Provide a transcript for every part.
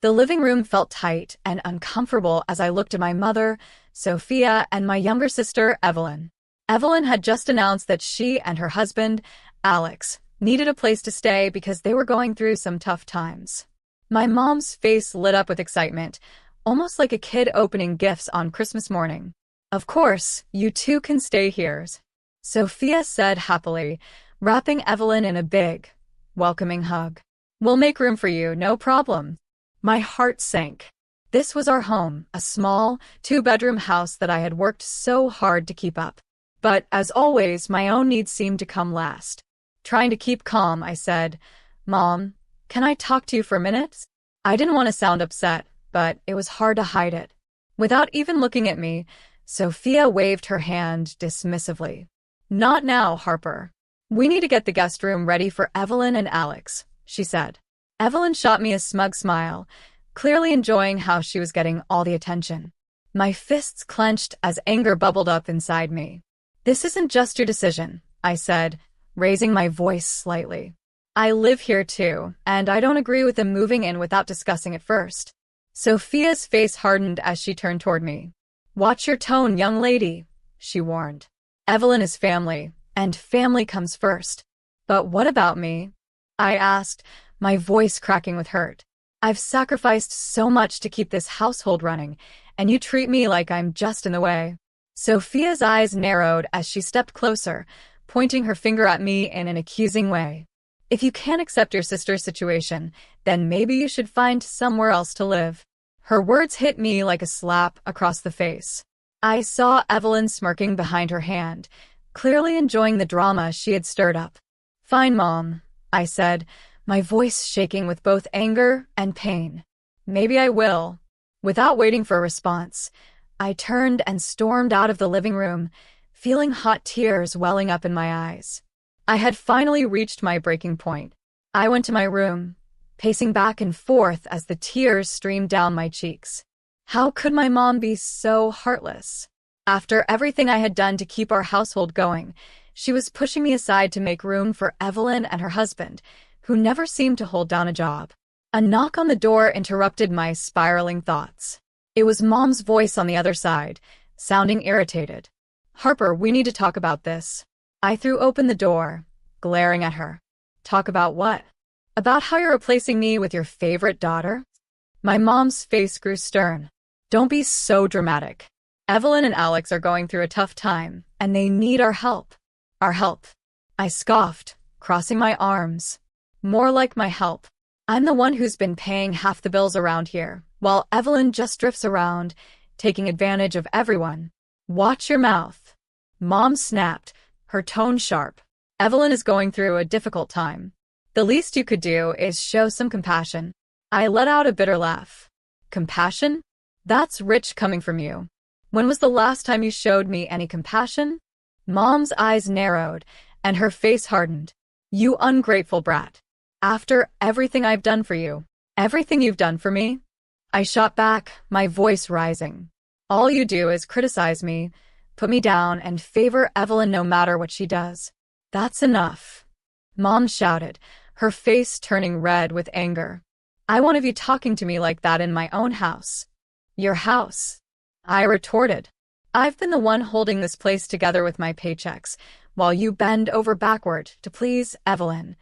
The living room felt tight and uncomfortable as I looked at my mother, Sophia, and my younger sister, Evelyn. Evelyn had just announced that she and her husband, Alex, needed a place to stay because they were going through some tough times. My mom's face lit up with excitement, almost like a kid opening gifts on Christmas morning. "Of course, you two can stay here," Sophia said happily, wrapping Evelyn in a big, welcoming hug. "We'll make room for you, no problem." My heart sank. This was our home, a small, two-bedroom house that I had worked so hard to keep up. But, as always, my own needs seemed to come last. Trying to keep calm, I said, "Mom, can I talk to you for a minute?" I didn't want to sound upset, but it was hard to hide it. Without even looking at me, Sophia waved her hand dismissively. "Not now, Harper. We need to get the guest room ready for Evelyn and Alex," she said. Evelyn shot me a smug smile, clearly enjoying how she was getting all the attention. My fists clenched as anger bubbled up inside me. "This isn't just your decision," I said, raising my voice slightly. "I live here too, and I don't agree with them moving in without discussing it first." Sophia's face hardened as she turned toward me. "Watch your tone, young lady," she warned. "Evelyn is family, and family comes first." "But what about me?" I asked, my voice cracking with hurt. "I've sacrificed so much to keep this household running, and you treat me like I'm just in the way." Sophia's eyes narrowed as she stepped closer, pointing her finger at me in an accusing way. "If you can't accept your sister's situation, then maybe you should find somewhere else to live." Her words hit me like a slap across the face. I saw Evelyn smirking behind her hand, clearly enjoying the drama she had stirred up. "Fine, Mom," I said, my voice shaking with both anger and pain. "Maybe I will." Without waiting for a response, I turned and stormed out of the living room, feeling hot tears welling up in my eyes. I had finally reached my breaking point. I went to my room, pacing back and forth as the tears streamed down my cheeks. How could my mom be so heartless? After everything I had done to keep our household going, she was pushing me aside to make room for Evelyn and her husband, who never seemed to hold down a job. A knock on the door interrupted my spiraling thoughts. It was Mom's voice on the other side, sounding irritated. "Harper, we need to talk about this." I threw open the door, glaring at her. "Talk about what?" "About how you're replacing me with your favorite daughter?" My mom's face grew stern. "Don't be so dramatic. Evelyn and Alex are going through a tough time, and they need our help." "Our help?" I scoffed, crossing my arms. "More like my help. I'm the one who's been paying half the bills around here, while Evelyn just drifts around, taking advantage of everyone." "Watch your mouth." Mom snapped, her tone sharp. "Evelyn is going through a difficult time. The least you could do is show some compassion." I let out a bitter laugh. "Compassion? That's rich coming from you. When was the last time you showed me any compassion?" Mom's eyes narrowed, and her face hardened. "You ungrateful brat. After everything I've done for you, everything you've done for me?" I shot back, my voice rising. "All you do is criticize me, put me down, and favor Evelyn no matter what she does. That's enough." Mom shouted, her face turning red with anger. "I won't have you talking to me like that in my own house." "Your house?" I retorted. "I've been the one holding this place together with my paychecks, while you bend over backward to please Evelyn."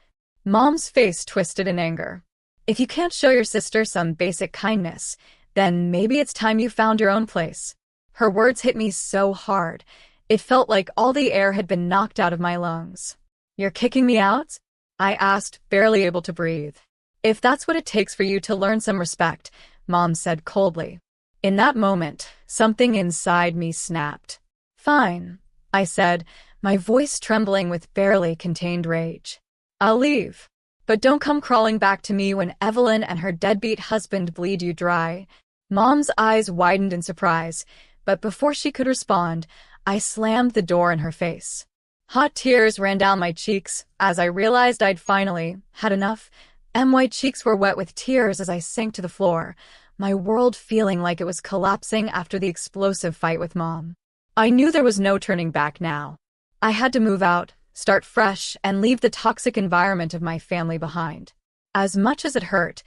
Mom's face twisted in anger. "If you can't show your sister some basic kindness, then maybe it's time you found your own place." Her words hit me so hard, it felt like all the air had been knocked out of my lungs. "You're kicking me out?" I asked, barely able to breathe. "If that's what it takes for you to learn some respect," Mom said coldly. In that moment, something inside me snapped. "Fine," I said, my voice trembling with barely contained rage. "I'll leave. But don't come crawling back to me when Evelyn and her deadbeat husband bleed you dry." Mom's eyes widened in surprise, but before she could respond, I slammed the door in her face. Hot tears ran down my cheeks as I realized I'd finally had enough, and my cheeks were wet with tears as I sank to the floor, my world feeling like it was collapsing after the explosive fight with Mom. I knew there was no turning back now. I had to move out, start fresh, and leave the toxic environment of my family behind. As much as it hurt,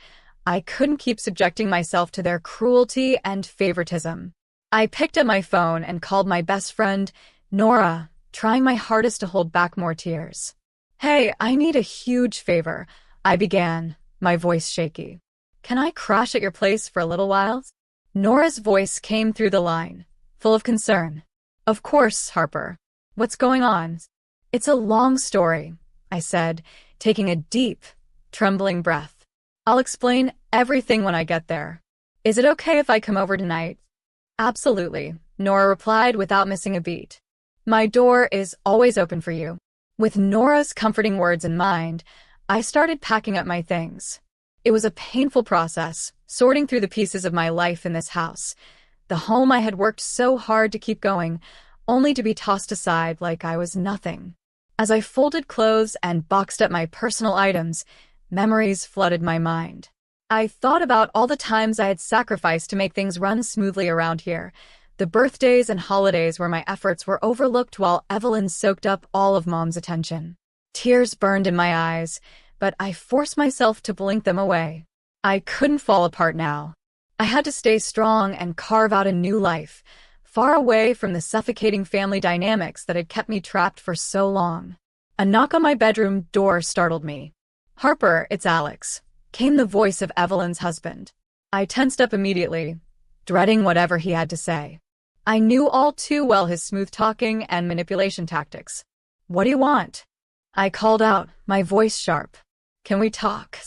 I couldn't keep subjecting myself to their cruelty and favoritism. I picked up my phone and called my best friend, Nora, trying my hardest to hold back more tears. "Hey, I need a huge favor," I began, my voice shaky. "Can I crash at your place for a little while?" Nora's voice came through the line, full of concern. "Of course, Harper. What's going on?" "It's a long story," I said, taking a deep, trembling breath. "I'll explain everything when I get there. Is it okay if I come over tonight?" "Absolutely," Nora replied without missing a beat. "My door is always open for you." With Nora's comforting words in mind, I started packing up my things. It was a painful process, sorting through the pieces of my life in this house, the home I had worked so hard to keep going, only to be tossed aside like I was nothing. As I folded clothes and boxed up my personal items, memories flooded my mind. I thought about all the times I had sacrificed to make things run smoothly around here, the birthdays and holidays where my efforts were overlooked while Evelyn soaked up all of Mom's attention. Tears burned in my eyes, but I forced myself to blink them away. I couldn't fall apart now. I had to stay strong and carve out a new life, far away from the suffocating family dynamics that had kept me trapped for so long. A knock on my bedroom door startled me. "Harper, it's Alex," came the voice of Evelyn's husband. I tensed up immediately, dreading whatever he had to say. I knew all too well his smooth-talking and manipulation tactics. "What do you want?" I called out, my voice sharp. "Can we talk?"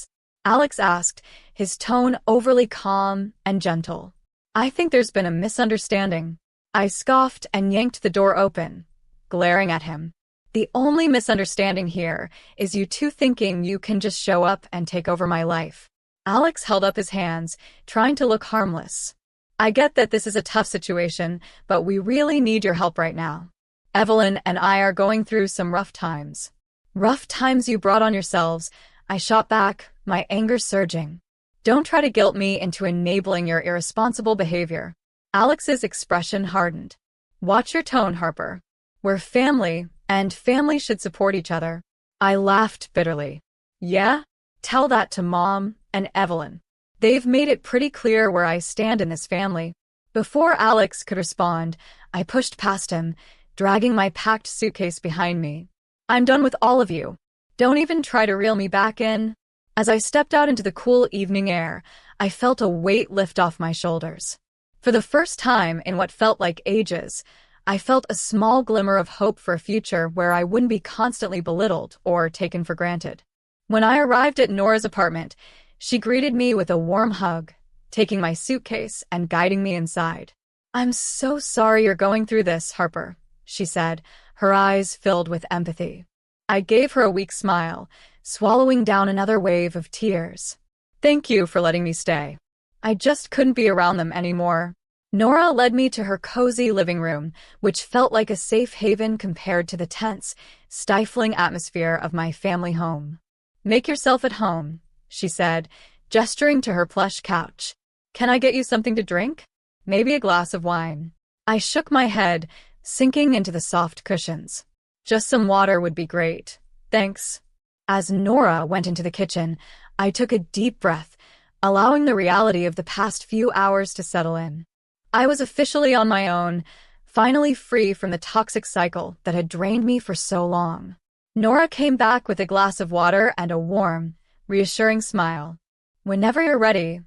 Alex asked, his tone overly calm and gentle. "I think there's been a misunderstanding." I scoffed and yanked the door open, glaring at him. "The only misunderstanding here is you two thinking you can just show up and take over my life." Alex held up his hands, trying to look harmless. "I get that this is a tough situation, but we really need your help right now. Evelyn and I are going through some rough times." "Rough times you brought on yourselves," I shot back, my anger surging. "Don't try to guilt me into enabling your irresponsible behavior." Alex's expression hardened. "Watch your tone, Harper. We're family, and family should support each other." I laughed bitterly. "Yeah? Tell that to Mom and Evelyn. They've made it pretty clear where I stand in this family." Before Alex could respond, I pushed past him, dragging my packed suitcase behind me. "I'm done with all of you. Don't even try to reel me back in." As I stepped out into the cool evening air, I felt a weight lift off my shoulders. For the first time in what felt like ages, I felt a small glimmer of hope for a future where I wouldn't be constantly belittled or taken for granted. When I arrived at Nora's apartment, she greeted me with a warm hug, taking my suitcase and guiding me inside. "I'm so sorry you're going through this, Harper," she said, her eyes filled with empathy. I gave her a weak smile, swallowing down another wave of tears. "Thank you for letting me stay. I just couldn't be around them anymore." Nora led me to her cozy living room, which felt like a safe haven compared to the tense, stifling atmosphere of my family home. "Make yourself at home," she said, gesturing to her plush couch. "Can I get you something to drink? Maybe a glass of wine?" I shook my head, sinking into the soft cushions. "Just some water would be great, thanks." As Nora went into the kitchen, I took a deep breath, allowing the reality of the past few hours to settle in. I was officially on my own, finally free from the toxic cycle that had drained me for so long. Nora came back with a glass of water and a warm, reassuring smile. "Whenever you're ready,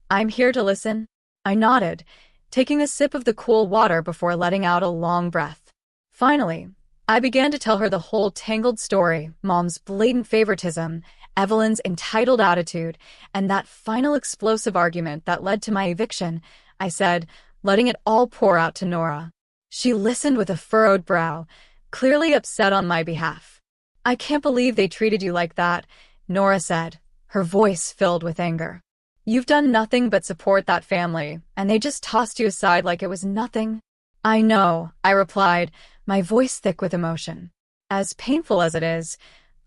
I'm here to listen." I nodded, taking a sip of the cool water before letting out a long breath. Finally, I began to tell her the whole tangled story, Mom's blatant favoritism, Evelyn's entitled attitude, and that final explosive argument that led to my eviction, I said, letting it all pour out to Nora. She listened with a furrowed brow, clearly upset on my behalf. "I can't believe they treated you like that," Nora said, her voice filled with anger. "You've done nothing but support that family, and they just tossed you aside like it was nothing." "I know," I replied, my voice thick with emotion. "As painful as it is,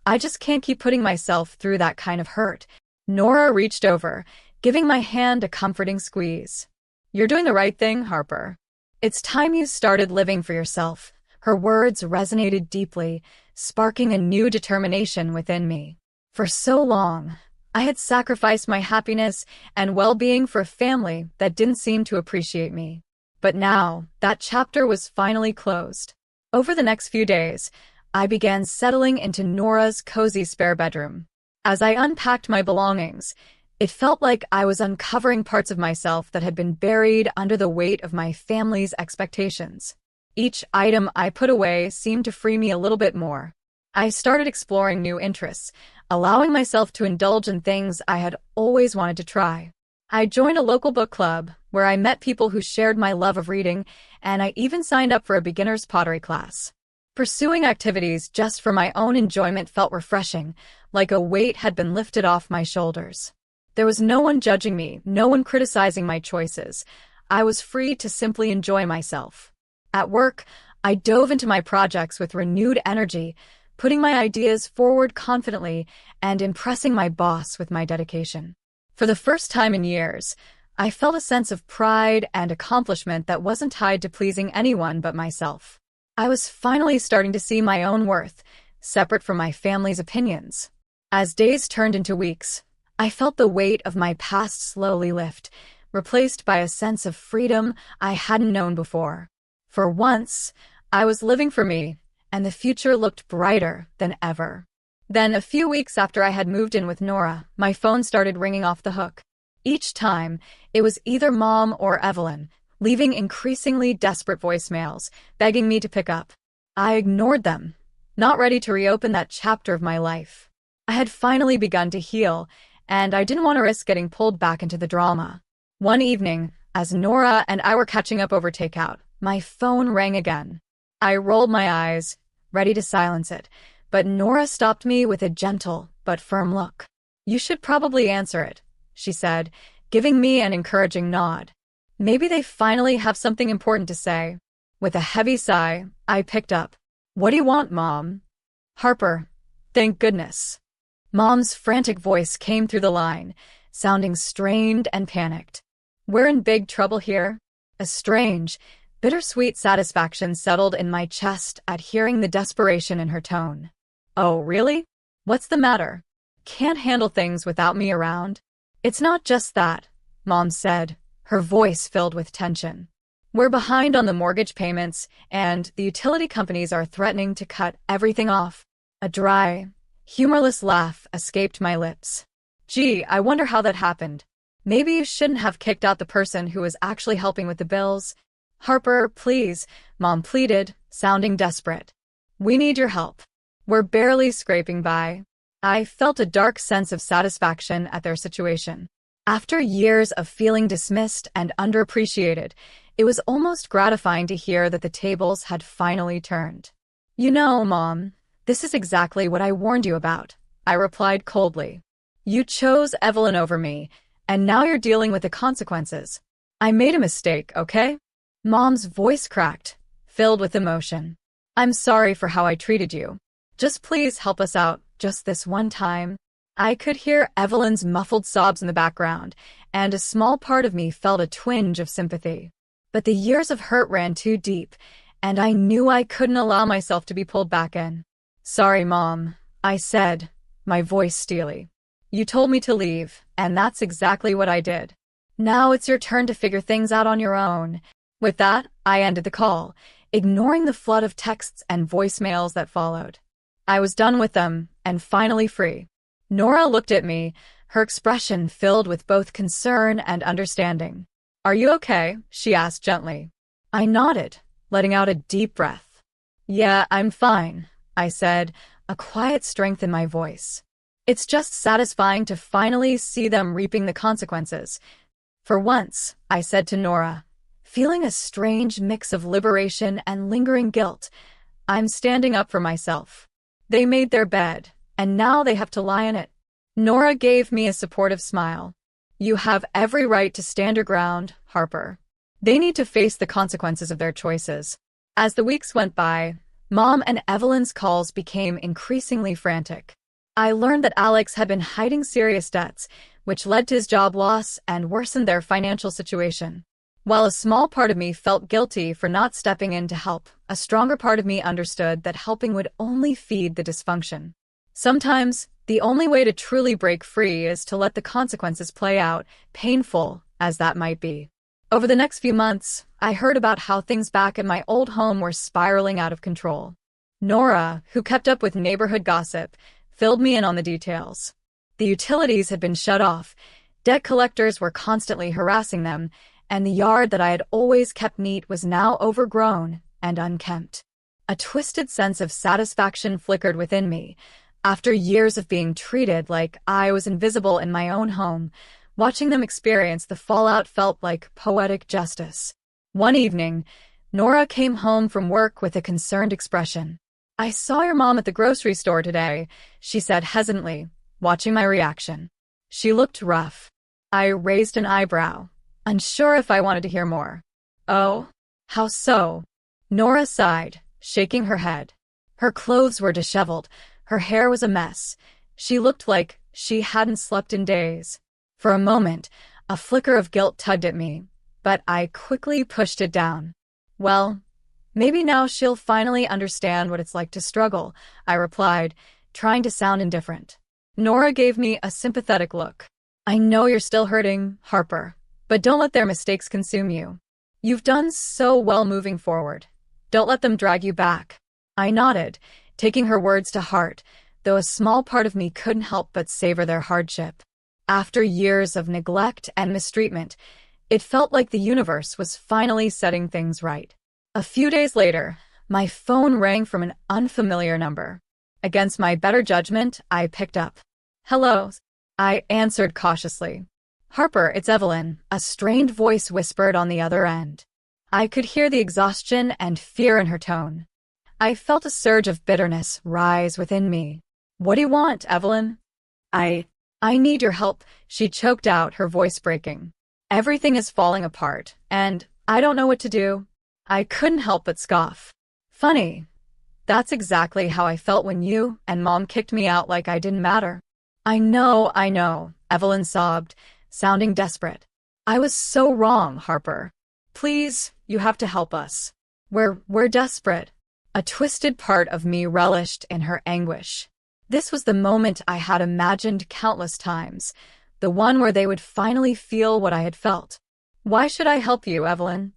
I just can't keep putting myself through that kind of hurt." Nora reached over, giving my hand a comforting squeeze. "You're doing the right thing, Harper. It's time you started living for yourself." Her words resonated deeply, sparking a new determination within me. For so long, I had sacrificed my happiness and well-being for a family that didn't seem to appreciate me. But now, that chapter was finally closed. Over the next few days, I began settling into Nora's cozy spare bedroom. As I unpacked my belongings, it felt like I was uncovering parts of myself that had been buried under the weight of my family's expectations. Each item I put away seemed to free me a little bit more. I started exploring new interests, allowing myself to indulge in things I had always wanted to try. I joined a local book club where I met people who shared my love of reading, and I even signed up for a beginner's pottery class. Pursuing activities just for my own enjoyment felt refreshing, like a weight had been lifted off my shoulders. There was no one judging me, no one criticizing my choices. I was free to simply enjoy myself. At work, I dove into my projects with renewed energy, putting my ideas forward confidently and impressing my boss with my dedication. For the first time in years, I felt a sense of pride and accomplishment that wasn't tied to pleasing anyone but myself. I was finally starting to see my own worth, separate from my family's opinions. As days turned into weeks, I felt the weight of my past slowly lift, replaced by a sense of freedom I hadn't known before. For once, I was living for me, and the future looked brighter than ever. Then, a few weeks after I had moved in with Nora, my phone started ringing off the hook. Each time, it was either Mom or Evelyn, leaving increasingly desperate voicemails, begging me to pick up. I ignored them, not ready to reopen that chapter of my life. I had finally begun to heal, and I didn't want to risk getting pulled back into the drama. One evening, as Nora and I were catching up over takeout, my phone rang again. I rolled my eyes, ready to silence it, but Nora stopped me with a gentle but firm look. "You should probably answer it," she said, giving me an encouraging nod. Maybe they finally have something important to say. With a heavy sigh, I picked up. "What do you want, Mom?" "Harper, thank goodness." Mom's frantic voice came through the line, sounding strained and panicked. "We're in big trouble here." A strange, bittersweet satisfaction settled in my chest at hearing the desperation in her tone. "Oh, really? What's the matter? Can't handle things without me around?" "It's not just that," Mom said, her voice filled with tension. "We're behind on the mortgage payments, and the utility companies are threatening to cut everything off." A dry, humorless laugh escaped my lips. "Gee, I wonder how that happened. Maybe you shouldn't have kicked out the person who was actually helping with the bills." "Harper, please," Mom pleaded, sounding desperate. "We need your help. We're barely scraping by." I felt a dark sense of satisfaction at their situation. After years of feeling dismissed and underappreciated, it was almost gratifying to hear that the tables had finally turned. "You know, Mom, this is exactly what I warned you about," I replied coldly. "You chose Evelyn over me, and now you're dealing with the consequences. I made a mistake, okay?" Mom's voice cracked, filled with emotion. "I'm sorry for how I treated you. Just please help us out, just this one time." I could hear Evelyn's muffled sobs in the background, and a small part of me felt a twinge of sympathy. But the years of hurt ran too deep, and I knew I couldn't allow myself to be pulled back in. "Sorry, Mom," I said, my voice steely. "You told me to leave, and that's exactly what I did. Now it's your turn to figure things out on your own." With that, I ended the call, ignoring the flood of texts and voicemails that followed. I was done with them, and finally free. Nora looked at me, her expression filled with both concern and understanding. "Are you okay?" she asked gently. I nodded, letting out a deep breath. "Yeah, I'm fine," I said, a quiet strength in my voice. "It's just satisfying to finally see them reaping the consequences." "For once," I said to Nora, feeling a strange mix of liberation and lingering guilt, "I'm standing up for myself. They made their bed, and now they have to lie in it." Nora gave me a supportive smile. "You have every right to stand your ground, Harper. They need to face the consequences of their choices." As the weeks went by, Mom and Evelyn's calls became increasingly frantic. I learned that Alex had been hiding serious debts, which led to his job loss and worsened their financial situation. While a small part of me felt guilty for not stepping in to help, a stronger part of me understood that helping would only feed the dysfunction. Sometimes, The only way to truly break free is to let the consequences play out, painful as that might be. Over the next few months, I heard about how things back at my old home were spiraling out of control. Nora, who kept up with neighborhood gossip, filled me in on the details. The utilities had been shut off, debt collectors were constantly harassing them, and the yard that I had always kept neat was now overgrown and unkempt. A twisted sense of satisfaction flickered within me. After years of being treated like I was invisible in my own home, watching them experience the fallout felt like poetic justice. One evening, Nora came home from work with a concerned expression. "I saw your mom at the grocery store today," she said hesitantly, watching my reaction. She looked rough. I raised an eyebrow, unsure if I wanted to hear more. "Oh? How so?" Nora sighed, shaking her head. Her clothes were disheveled. Her hair was a mess. She looked like she hadn't slept in days. For a moment, a flicker of guilt tugged at me, but I quickly pushed it down. "Well, maybe now she'll finally understand what it's like to struggle," I replied, trying to sound indifferent. Nora gave me a sympathetic look. "I know you're still hurting, Harper, but don't let their mistakes consume you. You've done so well moving forward. Don't let them drag you back." I nodded, taking her words to heart, though a small part of me couldn't help but savor their hardship. After years of neglect and mistreatment, it felt like the universe was finally setting things right. A few days later, my phone rang from an unfamiliar number. Against my better judgment, I picked up. "Hello," I answered cautiously. "Harper, it's Evelyn," a strained voice whispered on the other end. I could hear the exhaustion and fear in her tone. I felt a surge of bitterness rise within me. "What do you want, Evelyn?" I need your help," she choked out, her voice breaking. "Everything is falling apart, and I don't know what to do." I couldn't help but scoff. "Funny. That's exactly how I felt when you and Mom kicked me out like I didn't matter." I know," Evelyn sobbed, sounding desperate. "I was so wrong, Harper. Please, you have to help us. We're desperate." A twisted part of me relished in her anguish. This was the moment I had imagined countless times, the one where they would finally feel what I had felt. "Why should I help you, Evelyn?"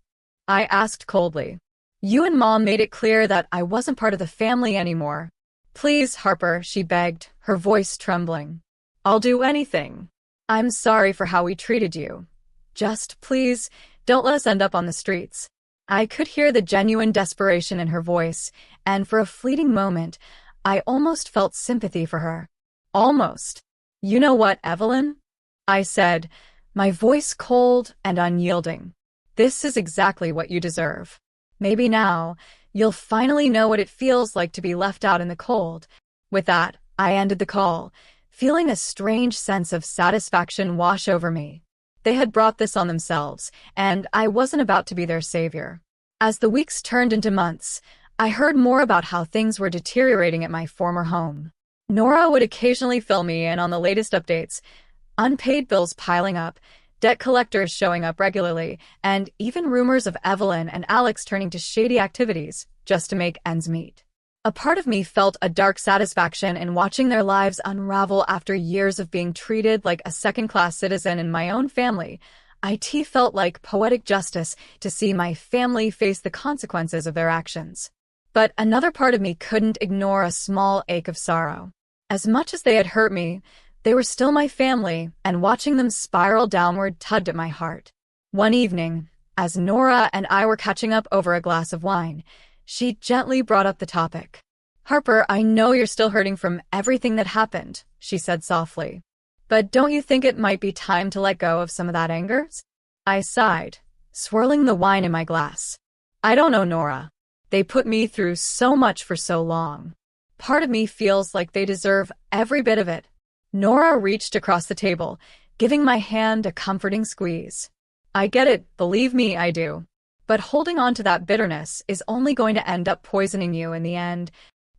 I asked coldly. "You and Mom made it clear that I wasn't part of the family anymore." "Please, Harper," she begged, her voice trembling. "I'll do anything. I'm sorry for how we treated you. Just please, don't let us end up on the streets." I could hear the genuine desperation in her voice, and for a fleeting moment, I almost felt sympathy for her. Almost. "You know what, Evelyn?" I said, my voice cold and unyielding. "This is exactly what you deserve. Maybe now, you'll finally know what it feels like to be left out in the cold." With that, I ended the call, feeling a strange sense of satisfaction wash over me. They had brought this on themselves, and I wasn't about to be their savior. As the weeks turned into months, I heard more about how things were deteriorating at my former home. Nora would occasionally fill me in on the latest updates, unpaid bills piling up, debt collectors showing up regularly, and even rumors of Evelyn and Alex turning to shady activities just to make ends meet. A part of me felt a dark satisfaction in watching their lives unravel after years of being treated like a second-class citizen in my own family. It felt like poetic justice to see my family face the consequences of their actions. But another part of me couldn't ignore a small ache of sorrow. As much as they had hurt me, they were still my family, and watching them spiral downward tugged at my heart. One evening, as Nora and I were catching up over a glass of wine, she gently brought up the topic. "Harper, I know you're still hurting from everything that happened," she said softly. "But don't you think it might be time to let go of some of that anger?" I sighed, swirling the wine in my glass. "I don't know, Nora. They put me through so much for so long. Part of me feels like they deserve every bit of it." Nora reached across the table, giving my hand a comforting squeeze. "I get it, believe me, I do. But holding on to that bitterness is only going to end up poisoning you in the end."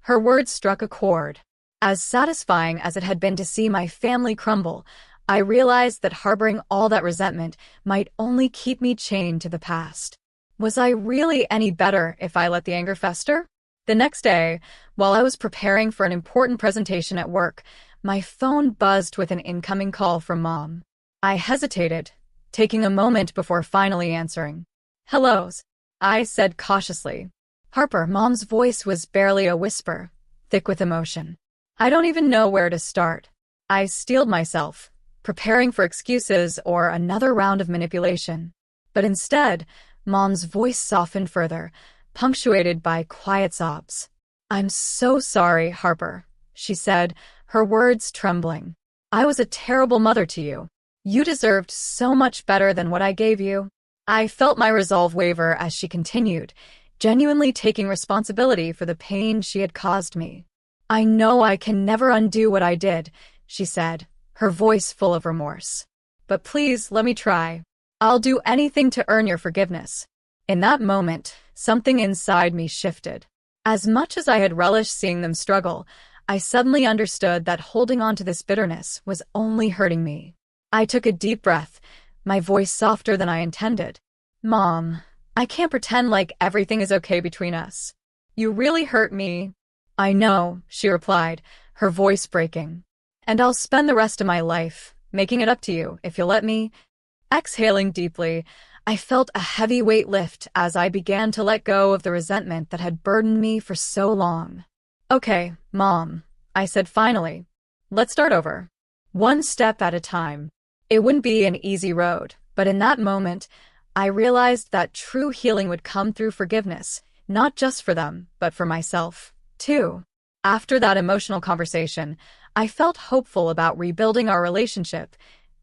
Her words struck a chord. As satisfying as it had been to see my family crumble, I realized that harboring all that resentment might only keep me chained to the past. Was I really any better if I let the anger fester? The next day, while I was preparing for an important presentation at work, My phone buzzed with an incoming call from Mom. I hesitated, taking a moment before finally answering. "Hellos," I said cautiously. "Harper," Mom's voice was barely a whisper, thick with emotion. I don't even know where to start. I steeled myself, preparing for excuses or another round of manipulation. But instead, Mom's voice softened further, punctuated by quiet sobs. "I'm so sorry, Harper," she said, her words trembling. "I was a terrible mother to you. You deserved so much better than what I gave you." I felt my resolve waver as she continued, genuinely taking responsibility for the pain she had caused me. "I know I can never undo what I did," she said, her voice full of remorse. "But please let me try. I'll do anything to earn your forgiveness." In that moment, something inside me shifted. As much as I had relished seeing them struggle, I suddenly understood that holding on to this bitterness was only hurting me. I took a deep breath, my voice softer than I intended. "Mom, I can't pretend like everything is okay between us. You really hurt me." "I know," she replied, her voice breaking. "And I'll spend the rest of my life making it up to you if you'll let me." Exhaling deeply, I felt a heavy weight lift as I began to let go of the resentment that had burdened me for so long. "Okay, Mom," I said finally. "Let's start over. One step at a time." It wouldn't be an easy road, but in that moment, I realized that true healing would come through forgiveness, not just for them, but for myself, too. After that emotional conversation, I felt hopeful about rebuilding our relationship,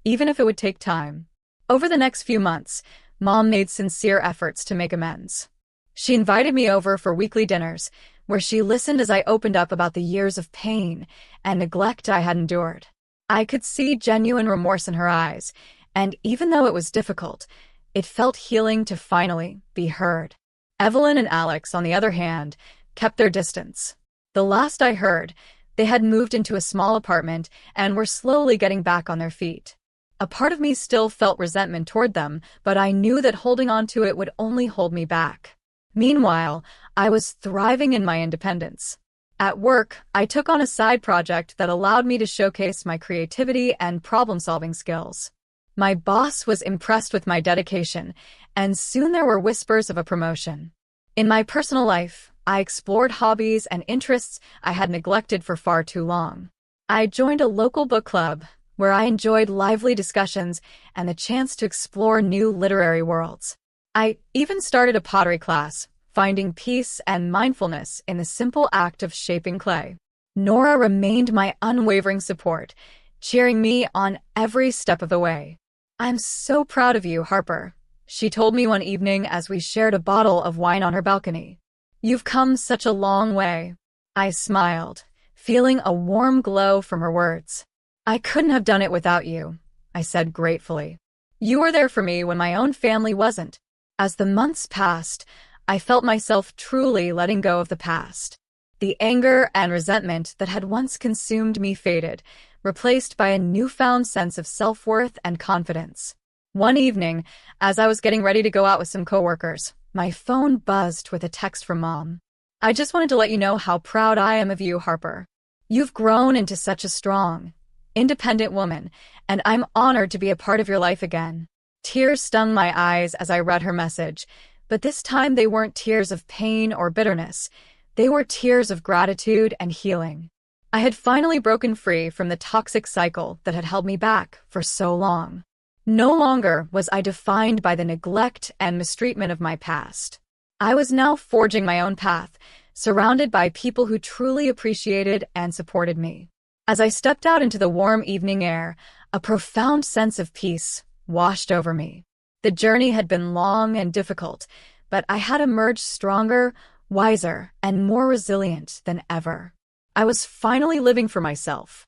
even if it would take time. Over the next few months, Mom made sincere efforts to make amends. She invited me over for weekly dinners, where she listened as I opened up about the years of pain and neglect I had endured. I could see genuine remorse in her eyes, and even though it was difficult, it felt healing to finally be heard. Evelyn and Alex, on the other hand, kept their distance. The last I heard, they had moved into a small apartment and were slowly getting back on their feet. A part of me still felt resentment toward them, but I knew that holding on to it would only hold me back. Meanwhile, I was thriving in my independence. At work, I took on a side project that allowed me to showcase my creativity and problem-solving skills. My boss was impressed with my dedication, and soon there were whispers of a promotion. In my personal life, I explored hobbies and interests I had neglected for far too long. I joined a local book club, where I enjoyed lively discussions and the chance to explore new literary worlds. I even started a pottery class, finding peace and mindfulness in the simple act of shaping clay. Nora remained my unwavering support, cheering me on every step of the way. "I'm so proud of you, Harper," she told me one evening as we shared a bottle of wine on her balcony. "You've come such a long way." I smiled, feeling a warm glow from her words. "I couldn't have done it without you," I said gratefully. "You were there for me when my own family wasn't." As the months passed, I felt myself truly letting go of the past. The anger and resentment that had once consumed me faded, replaced by a newfound sense of self-worth and confidence. One evening, as I was getting ready to go out with some coworkers, my phone buzzed with a text from Mom. "I just wanted to let you know how proud I am of you, Harper. You've grown into such a strong, independent woman, and I'm honored to be a part of your life again." Tears stung my eyes as I read her message, but this time they weren't tears of pain or bitterness. They were tears of gratitude and healing. I had finally broken free from the toxic cycle that had held me back for so long. No longer was I defined by the neglect and mistreatment of my past. I was now forging my own path, surrounded by people who truly appreciated and supported me. As I stepped out into the warm evening air, a profound sense of peace washed over me. The journey had been long and difficult, but I had emerged stronger, wiser, and more resilient than ever. I was finally living for myself,